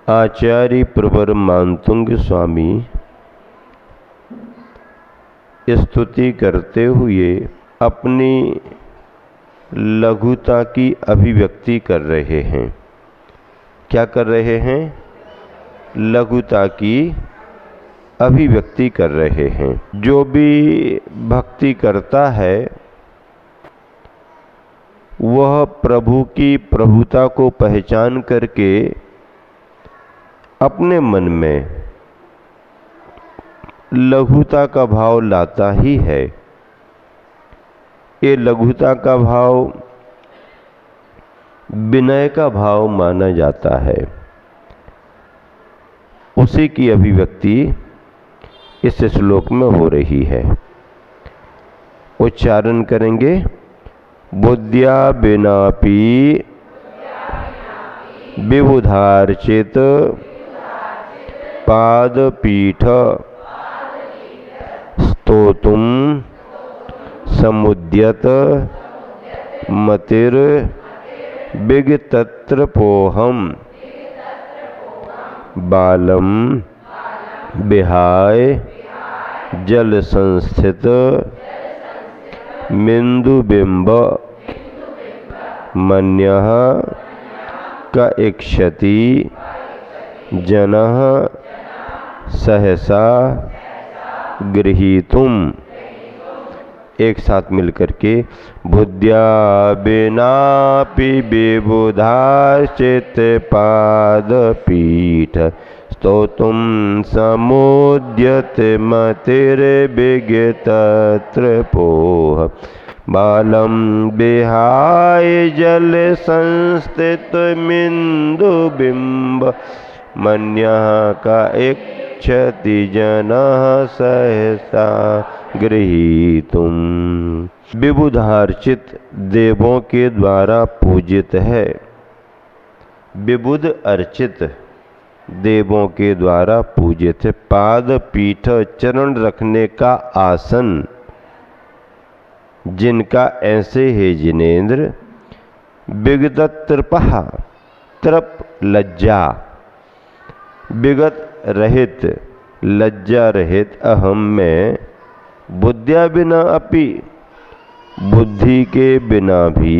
आचार्य प्रवर मानतुंग स्वामी स्तुति करते हुए अपनी लघुता की अभिव्यक्ति कर रहे हैं। क्या कर रहे हैं? लघुता की अभिव्यक्ति कर रहे हैं। जो भी भक्ति करता है वह प्रभु की प्रभुता को पहचान करके अपने मन में लघुता का भाव लाता ही है। ये लघुता का भाव विनय का भाव माना जाता है। उसी की अभिव्यक्ति इस श्लोक में हो रही है। उच्चारण करेंगे। बुद्ध्या बिनापि विबुधार्चित पादपीठ स्तोतुम समुद्यत मतिर बिगतत्र पोहम बालम बिहाय जल संस्थित मिंदुबिंब मन्यः क इक्षति जनः सहसा गृहीतुम। एक साथ मिलकर के बुद्ध्या बिनापि विबुधार्चित पादपीठ स्तोतुम समुद्यत मतिर्बिगतत्र पोह बालम बिहाय जल संस्थित मिंदुबिंब मन्यः का इक्षति जनः सहसा गृहीतुम। विबुधार्चित देवों के द्वारा पूजित है। विबुध अर्चित देवों के द्वारा पूजित है। पाद पीठ चरण रखने का आसन जिनका ऐसे है जिनेन्द्र। विगत तृपः तृप लज्जा विगत रहित लज्जा रहित अहम में बुद्धिया बिना अपि बुद्धि के बिना भी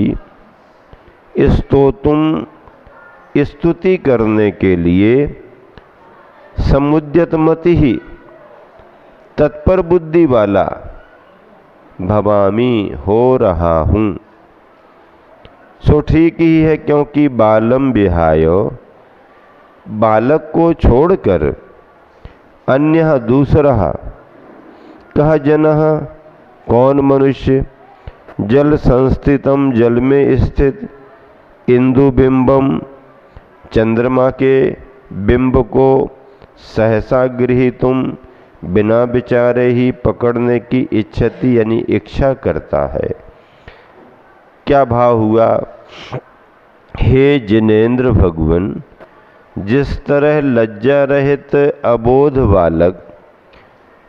स्तोतुम स्तुति करने के लिए समुद्यत मति ही तत्पर बुद्धि वाला भवामी हो रहा हूँ। सो ठीक ही है, क्योंकि बालम विहायो बालक को छोड़कर अन्य दूसरा कह जनः कौन मनुष्य जल संस्थितम जल में स्थित इंदु बिंबम चंद्रमा के बिंब को सहसा गृहीतुम बिना विचारे ही पकड़ने की इच्छति यानी इच्छा करता है। क्या भाव हुआ? हे जिनेन्द्र भगवन, जिस तरह लज्जा रहित अबोध बालक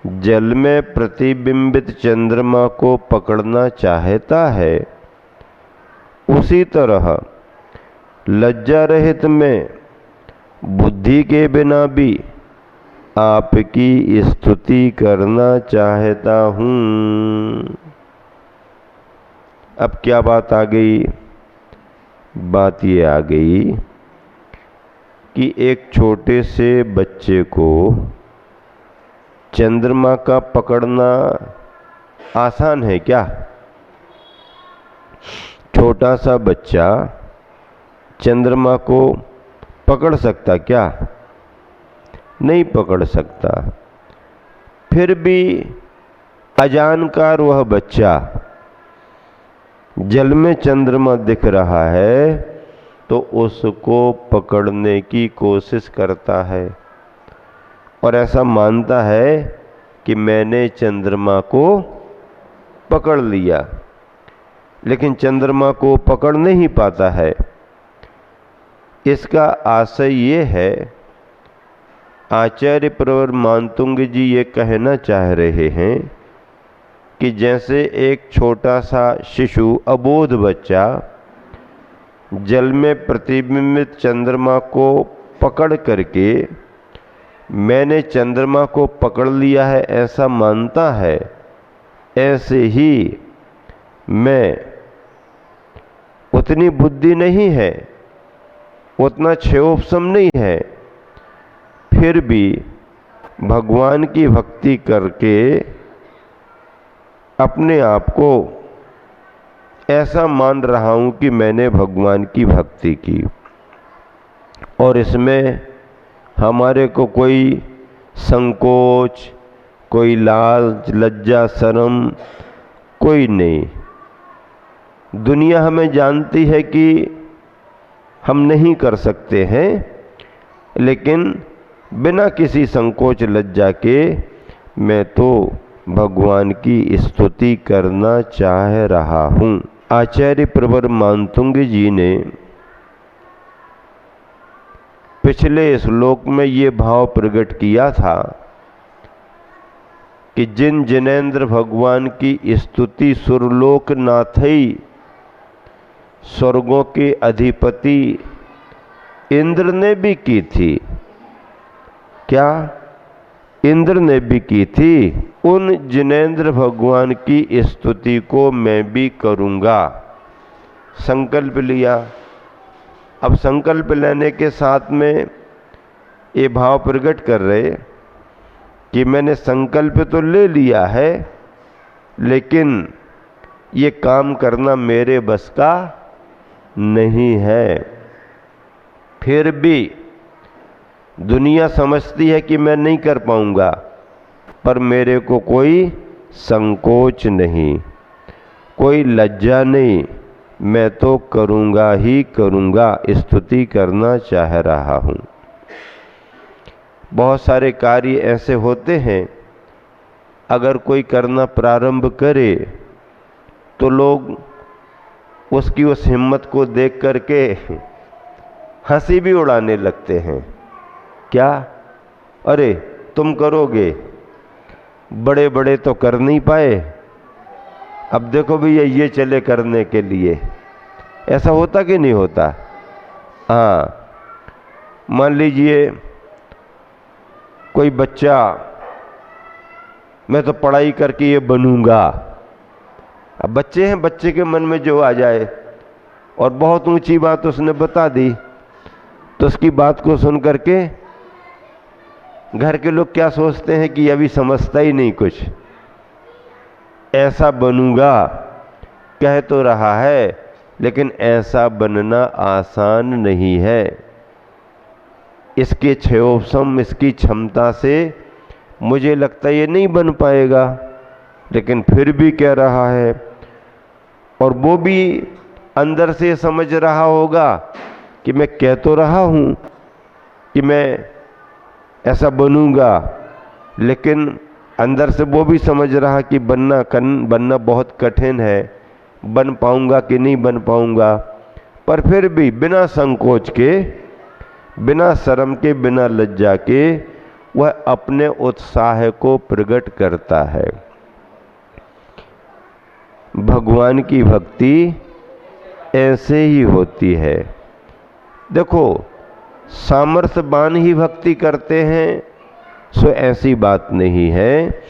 जल में प्रतिबिंबित चंद्रमा को पकड़ना चाहता है, उसी तरह लज्जा रहित में बुद्धि के बिना भी आपकी स्तुति करना चाहता हूँ। अब क्या बात आ गई? बात ये आ गई कि एक छोटे से बच्चे को चंद्रमा का पकड़ना आसान है क्या? छोटा सा बच्चा चंद्रमा को पकड़ सकता क्या? नहीं पकड़ सकता। फिर भी अजानकार वह बच्चा जल में चंद्रमा दिख रहा है तो उसको पकड़ने की कोशिश करता है और ऐसा मानता है कि मैंने चंद्रमा को पकड़ लिया, लेकिन चंद्रमा को पकड़ नहीं पाता है। इसका आशय ये है, आचार्य प्रवर मानतुंग जी ये कहना चाह रहे हैं कि जैसे एक छोटा सा शिशु अबोध बच्चा जल में प्रतिबिंबित चंद्रमा को पकड़ करके मैंने चंद्रमा को पकड़ लिया है ऐसा मानता है, ऐसे ही मैं, उतनी बुद्धि नहीं है, उतना क्षयोपशम नहीं है, फिर भी भगवान की भक्ति करके अपने आप को ऐसा मान रहा हूं कि मैंने भगवान की भक्ति की, और इसमें हमारे को कोई संकोच, कोई लालच, लज्जा, शर्म कोई नहीं। दुनिया हमें जानती है कि हम नहीं कर सकते हैं, लेकिन बिना किसी संकोच लज्जा के मैं तो भगवान की स्तुति करना चाह रहा हूँ। आचार्य प्रवर मानतुंग जी ने पिछले श्लोक में ये भाव प्रकट किया था कि जिन जिनेंद्र भगवान की स्तुति सुरलोक नाथई, स्वर्गों के अधिपति इंद्र ने भी की थी। क्या? इंद्र ने भी की थी। उन जिनेंद्र भगवान की स्तुति को मैं भी करूंगा, संकल्प लिया। अब संकल्प लेने के साथ में ये भाव प्रकट कर रहे कि मैंने संकल्प तो ले लिया है, लेकिन ये काम करना मेरे बस का नहीं है। फिर भी दुनिया समझती है कि मैं नहीं कर पाऊंगा, पर मेरे को कोई संकोच नहीं, कोई लज्जा नहीं, मैं तो करूंगा ही करूंगा, स्तुति करना चाह रहा हूं। बहुत सारे कार्य ऐसे होते हैं, अगर कोई करना प्रारंभ करे तो लोग उसकी उस हिम्मत को देख करके हंसी भी उड़ाने लगते हैं। क्या? अरे तुम करोगे, बड़े बड़े तो कर नहीं पाए, अब देखो भैया ये चले करने के लिए। ऐसा होता कि नहीं होता? हाँ, मान लीजिए कोई बच्चा, मैं तो पढ़ाई करके ये बनूंगा। अब बच्चे हैं, बच्चे के मन में जो आ जाए, और बहुत ऊंची बात उसने बता दी, तो उसकी बात को सुन करके घर के लोग क्या सोचते हैं कि अभी समझता ही नहीं कुछ। ऐसा बनूंगा कह तो रहा है, लेकिन ऐसा बनना आसान नहीं है। इसके क्षयोपशम, इसकी क्षमता से मुझे लगता है ये नहीं बन पाएगा, लेकिन फिर भी कह रहा है। और वो भी अंदर से समझ रहा होगा कि मैं कह तो रहा हूं कि मैं ऐसा बनूंगा, लेकिन अंदर से वो भी समझ रहा कि बनना बहुत कठिन है, बन पाऊंगा कि नहीं बन पाऊंगा। पर फिर भी बिना संकोच के, बिना शर्म के, बिना लज्जा के वह अपने उत्साह को प्रकट करता है। भगवान की भक्ति ऐसे ही होती है। देखो, सामर्थ्यवान ही भक्ति करते हैं सो ऐसी बात नहीं है।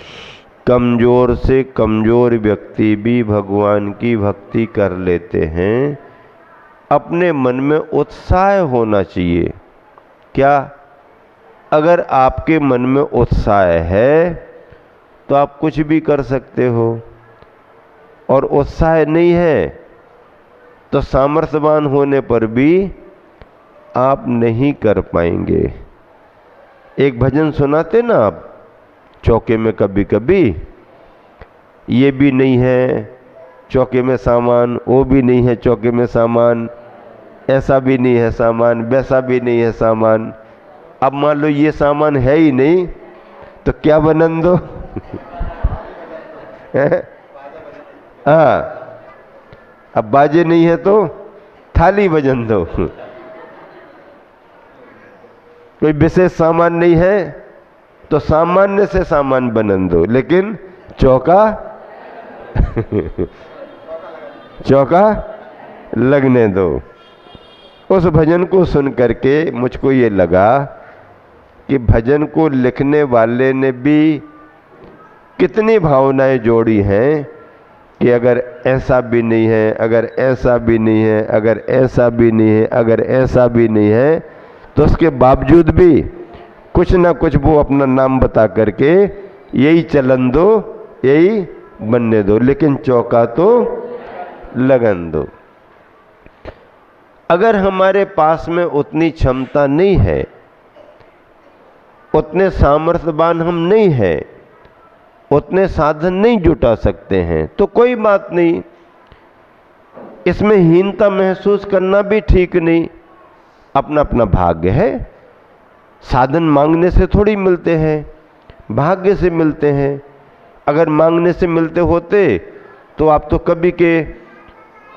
कमजोर से कमजोर व्यक्ति भी भगवान की भक्ति कर लेते हैं। अपने मन में उत्साह होना चाहिए। क्या? अगर आपके मन में उत्साह है तो आप कुछ भी कर सकते हो, और उत्साह नहीं है तो सामर्थ्यवान होने पर भी आप नहीं कर पाएंगे। एक भजन सुनाते ना आप चौके में कभी कभी, ये भी नहीं है चौके में सामान, वो भी नहीं है चौके में सामान, ऐसा भी नहीं है सामान, वैसा भी नहीं है सामान। अब मान लो ये सामान है ही नहीं तो क्या बनन दो? हाँ, अब बाजे नहीं है तो थाली बजन दो। कोई विशेष सामान नहीं है तो सामान्य से सामान बनन दो, लेकिन चौका चौका लगने दो। उस भजन को सुन करके मुझको ये लगा कि भजन को लिखने वाले ने भी कितनी भावनाएं जोड़ी हैं कि अगर ऐसा भी नहीं है, अगर ऐसा भी नहीं है, अगर ऐसा भी नहीं है, अगर ऐसा भी नहीं है, तो उसके बावजूद भी कुछ ना कुछ वो अपना नाम बता करके यही चलन दो, यही बनने दो, लेकिन चौका तो लगन दो। अगर हमारे पास में उतनी क्षमता नहीं है, उतने सामर्थ्यवान हम नहीं हैं, उतने साधन नहीं जुटा सकते हैं, तो कोई बात नहीं, इसमें हीनता महसूस करना भी ठीक नहीं। अपना अपना भाग्य है। साधन मांगने से थोड़ी मिलते हैं, भाग्य से मिलते हैं। अगर मांगने से मिलते होते तो आप तो कभी के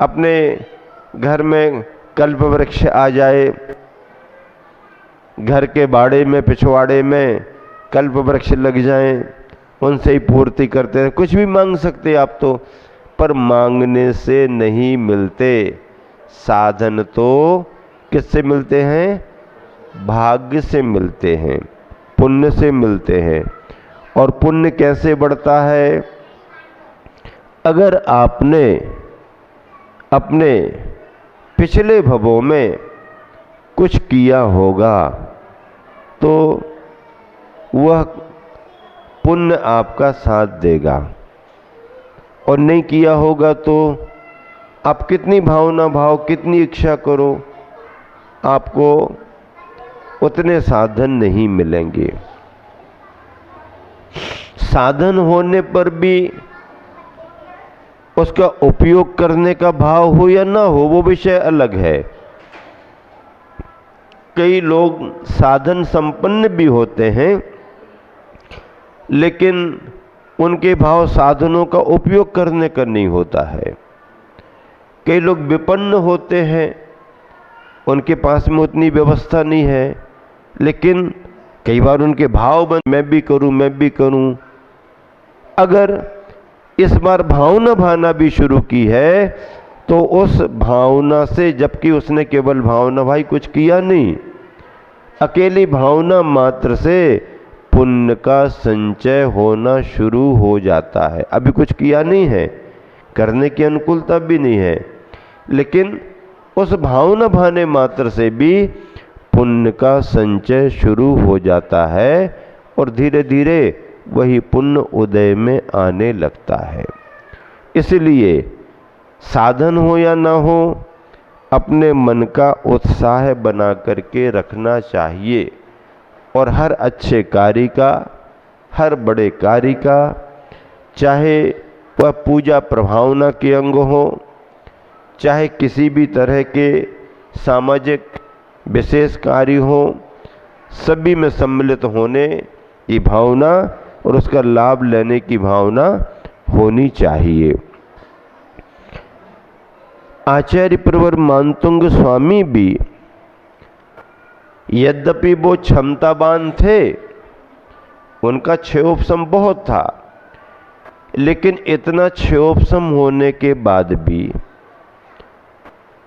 अपने घर में कल्प वृक्ष आ जाए, घर के बाड़े में पिछवाड़े में कल्प वृक्ष लग जाएं, उनसे ही पूर्ति करते हैं। कुछ भी मांग सकते आप तो, पर मांगने से नहीं मिलते। साधन तो किससे मिलते हैं? भाग्य से मिलते हैं, पुण्य से मिलते हैं। और पुण्य कैसे बढ़ता है? अगर आपने अपने पिछले भवों में कुछ किया होगा तो वह पुण्य आपका साथ देगा, और नहीं किया होगा तो आप कितनी भावना भाव, कितनी इच्छा करो, आपको उतने साधन नहीं मिलेंगे। साधन होने पर भी उसका उपयोग करने का भाव हो या ना हो, वो विषय अलग है। कई लोग साधन संपन्न भी होते हैं, लेकिन उनके भाव साधनों का उपयोग करने का नहीं होता है। कई लोग विपन्न होते हैं, उनके पास में उतनी व्यवस्था नहीं है, लेकिन कई बार उनके भाव बन, मैं भी करूं, मैं भी करूं। अगर इस बार भावना भाना भी शुरू की है तो उस भावना से, जबकि उसने केवल भावना भाई कुछ किया नहीं, अकेली भावना मात्र से पुण्य का संचय होना शुरू हो जाता है। अभी कुछ किया नहीं है, करने की अनुकूलता भी नहीं है, लेकिन उस भावना भाने मात्र से भी पुण्य का संचय शुरू हो जाता है और धीरे धीरे वही पुण्य उदय में आने लगता है। इसलिए साधन हो या ना हो, अपने मन का उत्साह बना करके रखना चाहिए। और हर अच्छे कार्य का, हर बड़े कार्य का, चाहे वह पूजा प्रभावना के अंग हो, चाहे किसी भी तरह के सामाजिक विशेष कार्य हो, सभी में सम्मिलित होने की भावना और उसका लाभ लेने की भावना होनी चाहिए। आचार्य प्रवर मानतुंग स्वामी भी, यद्यपि वो क्षमतावान थे, उनका क्षयोपशम बहुत था, लेकिन इतना क्षयोपशम होने के बाद भी,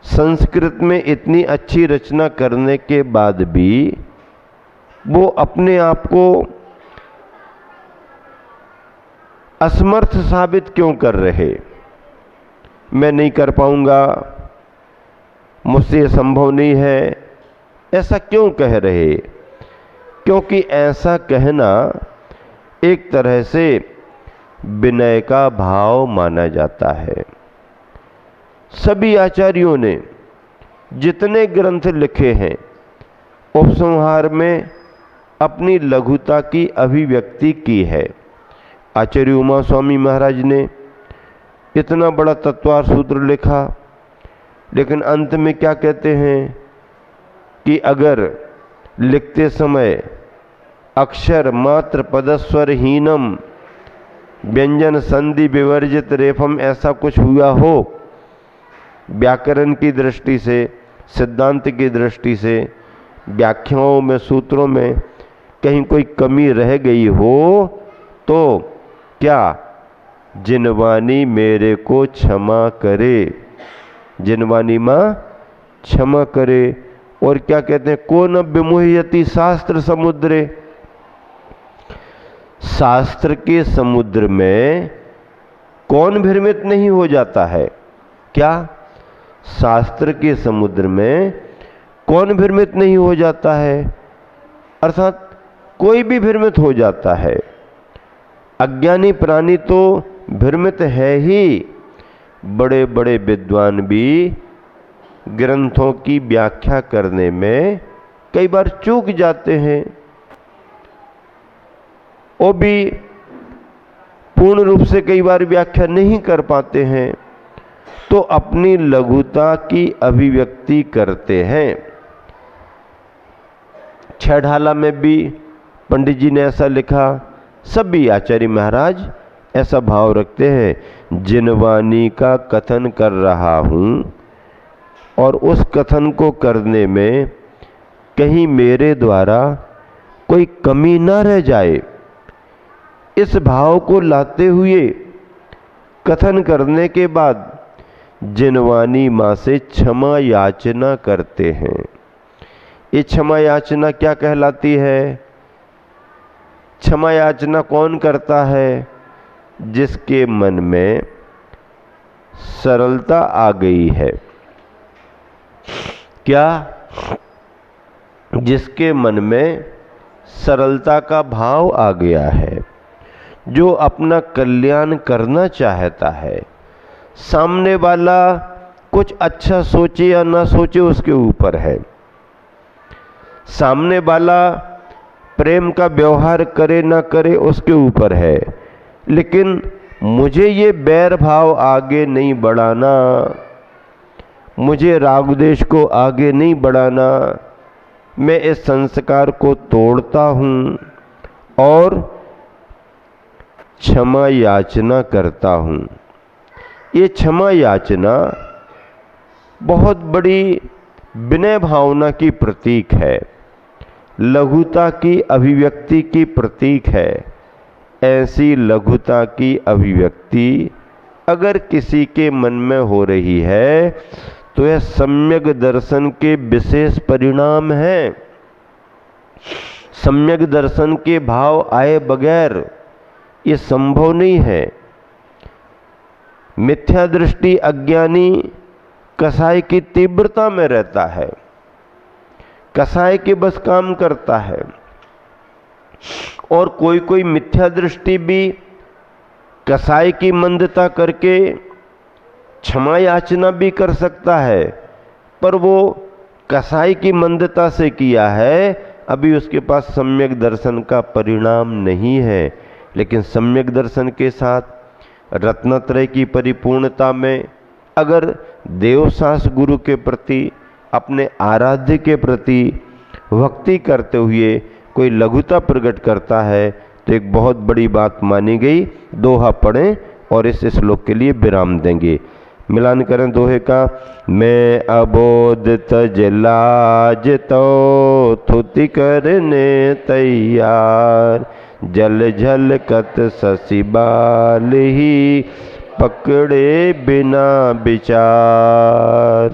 संस्कृत में इतनी अच्छी रचना करने के बाद भी, वो अपने आप को असमर्थ साबित क्यों कर रहे? मैं नहीं कर पाऊंगा, मुझसे संभव नहीं है, ऐसा क्यों कह रहे? क्योंकि ऐसा कहना एक तरह से विनय का भाव माना जाता है। सभी आचार्यों ने जितने ग्रंथ लिखे हैं, उपसंहार में अपनी लघुता की अभिव्यक्ति की है। आचार्य उमा स्वामी महाराज ने इतना बड़ा तत्वार सूत्र लिखा, लेकिन अंत में क्या कहते हैं कि अगर लिखते समय अक्षर मात्र पदस्वर हीनम व्यंजन संधि विवर्जित रेफम ऐसा कुछ हुआ हो, व्याकरण की दृष्टि से, सिद्धांत की दृष्टि से, व्याख्याओं में, सूत्रों में कहीं कोई कमी रह गई हो, तो क्या जिनवानी मेरे को क्षमा करे। जिनवानी माँ क्षमा करे। और क्या कहते हैं, को न विमुह्यति शास्त्र समुद्रे, शास्त्र के समुद्र में कौन भ्रमित नहीं हो जाता है। क्या, शास्त्र के समुद्र में कौन भ्रमित नहीं हो जाता है, अर्थात कोई भी भ्रमित हो जाता है। अज्ञानी प्राणी तो भ्रमित है ही, बड़े बड़े विद्वान भी ग्रंथों की व्याख्या करने में कई बार चूक जाते हैं। वो भी पूर्ण रूप से कई बार व्याख्या नहीं कर पाते हैं, तो अपनी लघुता की अभिव्यक्ति करते हैं। छह ढाला में भी पंडित जी ने ऐसा लिखा, सभी आचार्य महाराज ऐसा भाव रखते हैं, जिनवाणी का कथन कर रहा हूं और उस कथन को करने में कहीं मेरे द्वारा कोई कमी ना रह जाए, इस भाव को लाते हुए कथन करने के बाद जिनवाणी मां से क्षमा याचना करते हैं। ये क्षमा याचना क्या कहलाती है? क्षमा याचना कौन करता है? जिसके मन में सरलता आ गई है। क्या? जिसके मन में सरलता का भाव आ गया है, जो अपना कल्याण करना चाहता है। सामने वाला कुछ अच्छा सोचे या ना सोचे उसके ऊपर है, सामने वाला प्रेम का व्यवहार करे ना करे उसके ऊपर है, लेकिन मुझे ये बैर भाव आगे नहीं बढ़ाना, मुझे राग द्वेष को आगे नहीं बढ़ाना, मैं इस संस्कार को तोड़ता हूँ और क्षमा याचना करता हूँ। ये क्षमा याचना बहुत बड़ी विनय भावना की प्रतीक है, लघुता की अभिव्यक्ति की प्रतीक है। ऐसी लघुता की अभिव्यक्ति अगर किसी के मन में हो रही है तो यह सम्यक दर्शन के विशेष परिणाम है। सम्यक दर्शन के भाव आए बगैर ये संभव नहीं है। मिथ्या दृष्टि अज्ञानी कसाई की तीव्रता में रहता है, कसाई के बस काम करता है। और कोई कोई मिथ्या दृष्टि भी कसाई की मंदता करके क्षमा याचना भी कर सकता है, पर वो कसाई की मंदता से किया है, अभी उसके पास सम्यक दर्शन का परिणाम नहीं है। लेकिन सम्यक दर्शन के साथ रत्नत्रय की परिपूर्णता में अगर देवसास गुरु के प्रति, अपने आराध्य के प्रति भक्ति करते हुए कोई लघुता प्रकट करता है तो एक बहुत बड़ी बात मानी गई। दोहा पढ़ें और इस श्लोक के लिए विराम देंगे। मिलान करें दोहे का। मैं अबोध तज लाज तो थुति करने तैयार, जल झलकत शशि बाल ही पकड़े बिना विचार।